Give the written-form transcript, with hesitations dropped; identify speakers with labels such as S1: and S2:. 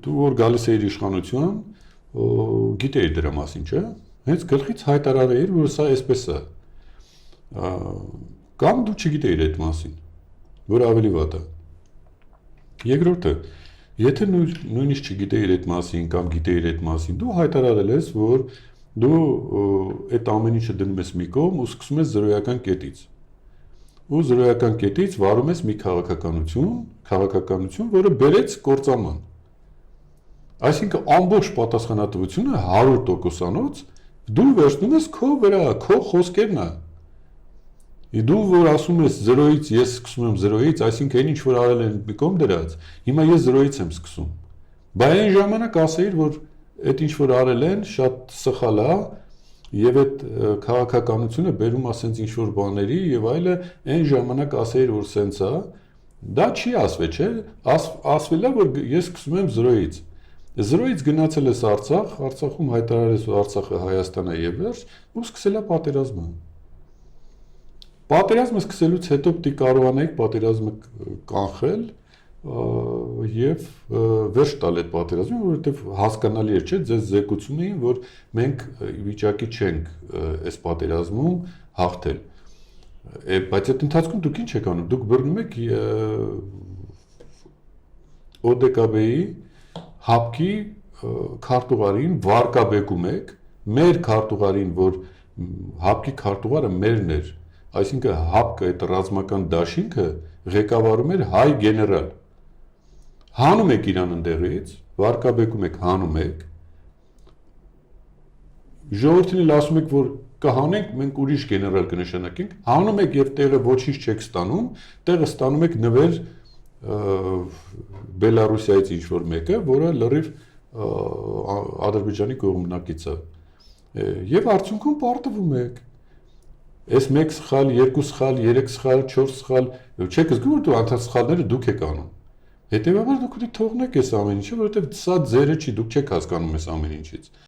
S1: դու որ գալիս էիր իշխանություն, գիտեիր դրա մասին, չէ՞։ Հենց գլխից հայտարարեիր, որ սա այսպես է։ Կամ դու չգիտեիր այդ մասին, որ ավելի վատ է։ Երկրորդը, եթե նույնիսկ չգիտեիր այդ մասին կամ գիտեիր այդ մասին, դու հայտարարել ես, որ դու այդ ամեն ինչը դնում ես մի կողմ ու սկսում ես զրոյական կետից։ Ու զրոյական կետից վարում ես մի քաղաքականություն, որը բերեց կործանման։ Այսինքն ամբողջ պատասխանատվությունը 100%-անոց դու վերցնում ես քո վրա, քո խոսքերն է։ Դու որ ասում ես զրոյից, ես սկսում եմ զրոյից, այսինքն ինչ որ արել են մի կողմ դրած, հիմա ես զրոյից եմ սկսում։ Բայց այն ժամանակ ասեիր, որ այդ ինչ որ արել են, շատ սխալ է, եւ այդ քաղաքականությունը բերում է ասենց ինչ որ բաների եւ այլը, այն ժամանակ ասեիր, որ սենց է, դա չի ասվել, չէ՞։ Ասվել է, որ ես սկսում եմ զրոյից։ Զրոյից գնացել ես Արցախ, Արցախում հայտարարել ես, որ Արցախը Հայաստան է եւ վերջ, ու սկսել է պատերազմը։ Պատերազմը սկսելուց հետո պիտի կարողանայիք պատերազմը կանխել եւ վերջ տալ այդ պատերազմին, որովհետեւ հասկանալի էր, չէ՞, ձեզ զեկուցում էին, որ մենք վիճակի չենք այս պատերազմում հաղթել։ Բայց այդ ընթացքում դուք ինչ եք անում։ Դուք բռնում եք ՕԴԿԲ-ի հապկի քարտուղարին վարկաբեկում եք, մեր քարտուղարին, որ հապկի քարտուղարը մերն էր, այսինքն հապկը այդ ռազմական դաշինքը ղեկավարում էր հայ գեներալ։ Հանում եք իրան ընդեղից, վարկաբեկում եք, հանում եք։ Ժողովրդին էլ ասում եք, որ կհանենք, մենք ուրիշ գեներալ կնշանակենք, հանում եք եւ տեղը ոչինչ չեք ստանում, տեղը ստանում եք նվեր Բելարուսիայից ինչ որ մեկը, որը լրիվ Ադրբեջանի կողմնակից է։ Եվ արդյունքում պարտվում եք։ Այս 1 սխալ, 2 սխալ, 3 սխալ, 4 սխալ, չեք զգում, որ դու անթաց սխալները դուք եք անում։ Հետևաբար դուք պետք է թողնեք այս ամեն ինչը, որովհետև սա ձերը չի, դուք չեք հասկանում այս ամեն ինչից։